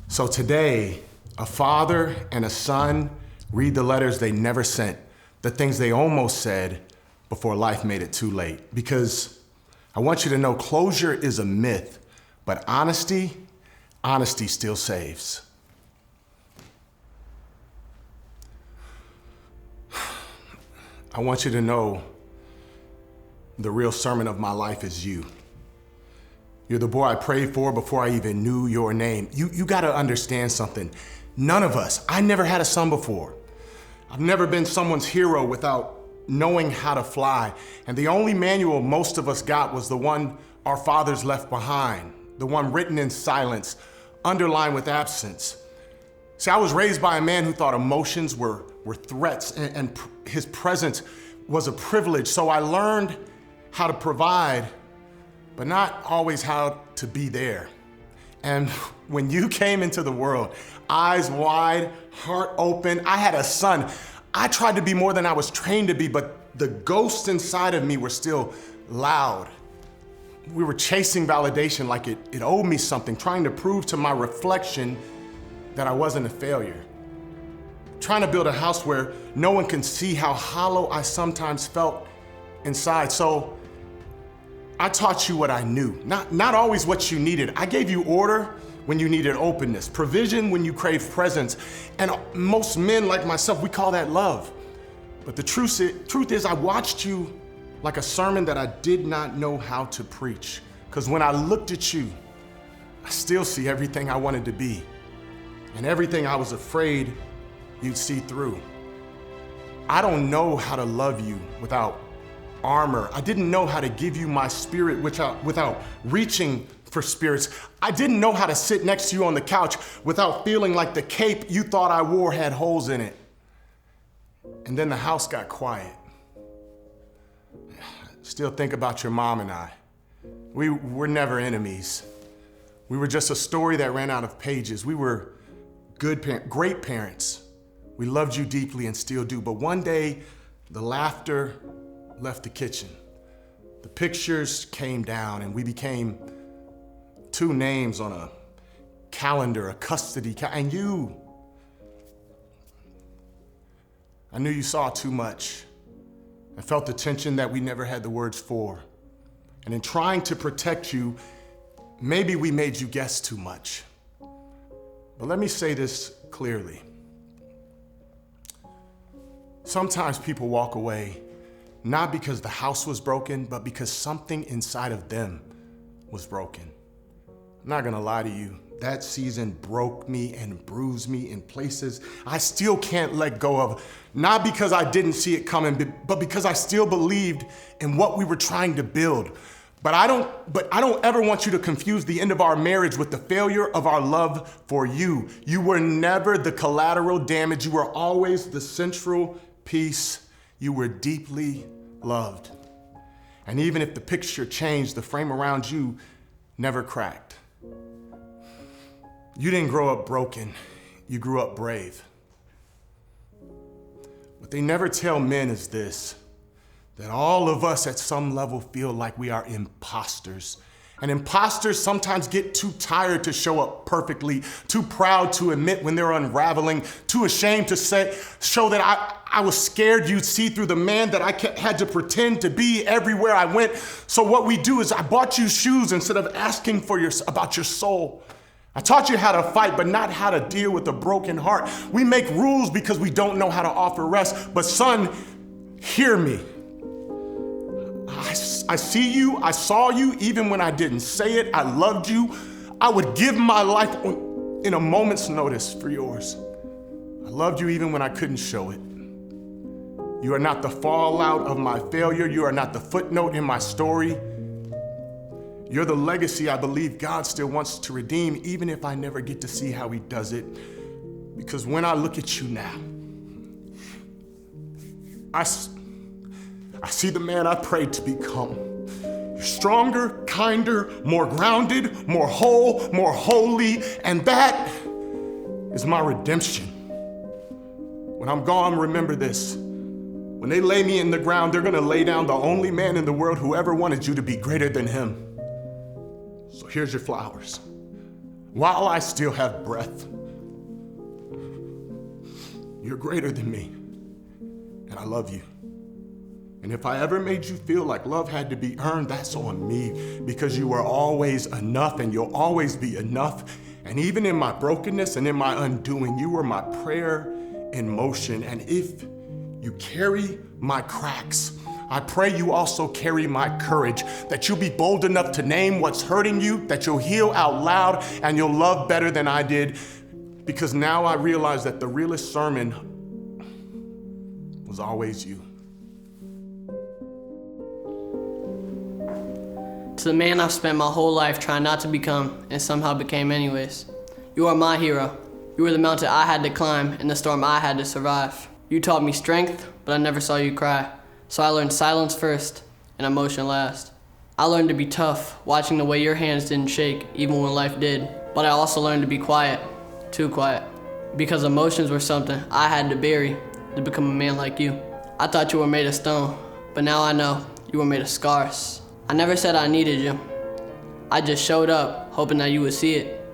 So today, a father and a son read the letters they never sent, the things they almost said before life made it too late. Because I want you to know closure is a myth, but honesty still saves. I want you to know the real sermon of my life is you. You're the boy I prayed for before I even knew your name. You gotta understand something. None of us, I never had a son before. I've never been someone's hero without knowing how to fly. And the only manual most of us got was the one our fathers left behind, the one written in silence, underlined with absence. See, I was raised by a man who thought emotions were threats and his presence was a privilege. So I learned how to provide, but not always how to be there. And when you came into the world, eyes wide, heart open, I had a son. I tried to be more than I was trained to be, but the ghosts inside of me were still loud. We were chasing validation like it owed me something, trying to prove to my reflection that I wasn't a failure. Trying to build a house where no one can see how hollow I sometimes felt inside. So I taught you what I knew, not always what you needed. I gave you order when you needed openness, provision when you craved presence. And most men like myself, we call that love. But the truth is I watched you like a sermon that I did not know how to preach. Because when I looked at you, I still see everything I wanted to be and everything I was afraid you'd see through. I don't know how to love you without armor. I didn't know how to give you my spirit without reaching for spirits. I didn't know how to sit next to you on the couch without feeling like the cape you thought I wore had holes in it. And then the house got quiet. Still think about your mom and I. We were never enemies. We were just a story that ran out of pages. We were great parents. We loved you deeply and still do. But one day, the laughter left the kitchen. The pictures came down and we became two names on a calendar, a custody and you. I knew you saw too much. I felt the tension that we never had the words for. And in trying to protect you, maybe we made you guess too much. But let me say this clearly. Sometimes people walk away not because the house was broken, but because something inside of them was broken. I'm not gonna lie to you. That season broke me and bruised me in places I still can't let go of. Not because I didn't see it coming, but because I still believed in what we were trying to build. But I don't ever want you to confuse the end of our marriage with the failure of our love for you. You were never the collateral damage. You were always the central piece. You were deeply loved. And even if the picture changed, the frame around you never cracked. You didn't grow up broken, you grew up brave. What they never tell men is this, that all of us at some level feel like we are imposters. And imposters sometimes get too tired to show up perfectly, too proud to admit when they're unraveling, too ashamed to show that I was scared you'd see through the man that I had to pretend to be everywhere I went. So what we do is I bought you shoes instead of asking about your soul. I taught you how to fight, but not how to deal with a broken heart. We make rules because we don't know how to offer rest. But son, hear me. I see you, I saw you, even when I didn't say it, I loved you. I would give my life in a moment's notice for yours. I loved you even when I couldn't show it. You are not the fallout of my failure. You are not the footnote in my story. You're the legacy I believe God still wants to redeem, even if I never get to see how he does it. Because when I look at you now, I see the man I prayed to become. You're stronger, kinder, more grounded, more whole, more holy, and that is my redemption. When I'm gone, remember this. When they lay me in the ground, they're gonna lay down the only man in the world who ever wanted you to be greater than him. So here's your flowers. while I still have breath. You're greater than me, and I love you. And if I ever made you feel like love had to be earned, that's on me, because you are always enough and you'll always be enough. And even in my brokenness and in my undoing, you are my prayer in motion. And if you carry my cracks, I pray you also carry my courage, that you'll be bold enough to name what's hurting you, that you'll heal out loud, and you'll love better than I did. Because now I realize that the realest sermon was always you. To the man I've spent my whole life trying not to become and somehow became anyways. You are my hero. You were the mountain I had to climb and the storm I had to survive. You taught me strength, but I never saw you cry. So I learned silence first and emotion last. I learned to be tough, watching the way your hands didn't shake even when life did. But I also learned to be quiet, too quiet. Because emotions were something I had to bury to become a man like you. I thought you were made of stone, but now I know you were made of scars. I never said I needed you. I just showed up, hoping that you would see it.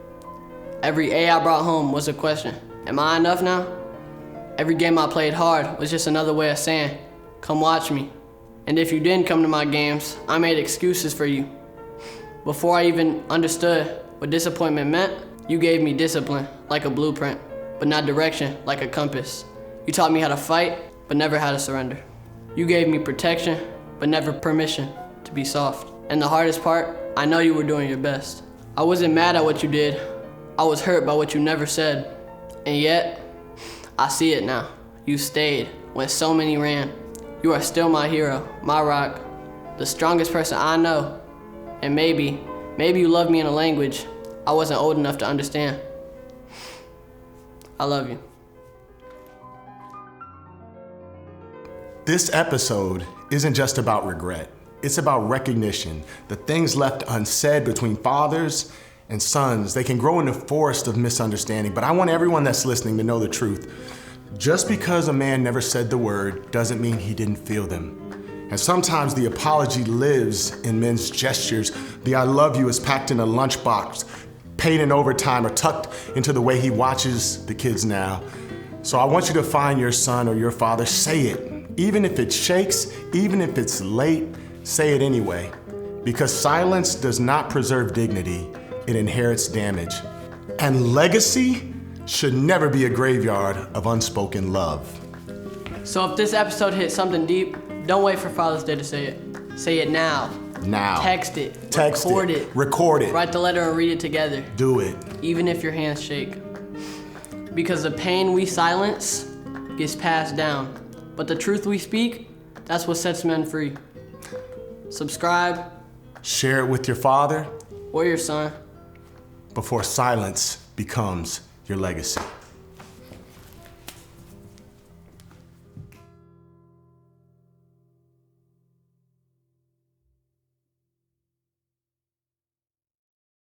Every A I brought home was a question. Am I enough now? Every game I played hard was just another way of saying, come watch me. And if you didn't come to my games, I made excuses for you. Before I even understood what disappointment meant, you gave me discipline, like a blueprint, but not direction, like a compass. You taught me how to fight, but never how to surrender. You gave me protection, but never permission to be soft. And the hardest part, I know you were doing your best. I wasn't mad at what you did. I was hurt by what you never said. And yet, I see it now. You stayed when so many ran. You are still my hero, my rock, the strongest person I know. And maybe you love me in a language I wasn't old enough to understand. I love you. This episode isn't just about regret. It's about recognition. The things left unsaid between fathers and sons, they can grow in the forest of misunderstanding. But I want everyone that's listening to know the truth. Just because a man never said the word doesn't mean he didn't feel them. And sometimes the apology lives in men's gestures. The I love you is packed in a lunchbox, paid in overtime, or tucked into the way he watches the kids now. So I want you to find your son or your father, say it. Even if it shakes, even if it's late, say it anyway. Because silence does not preserve dignity, it inherits damage. And legacy should never be a graveyard of unspoken love. So if this episode hit something deep, don't wait for Father's Day to say it. Say it now. Now. Text it. Record it. Write the letter and read it together. Do it. Even if your hands shake. Because the pain we silence gets passed down. But the truth we speak, that's what sets men free. Subscribe. Share it with your father. Or your son. Before silence becomes your legacy.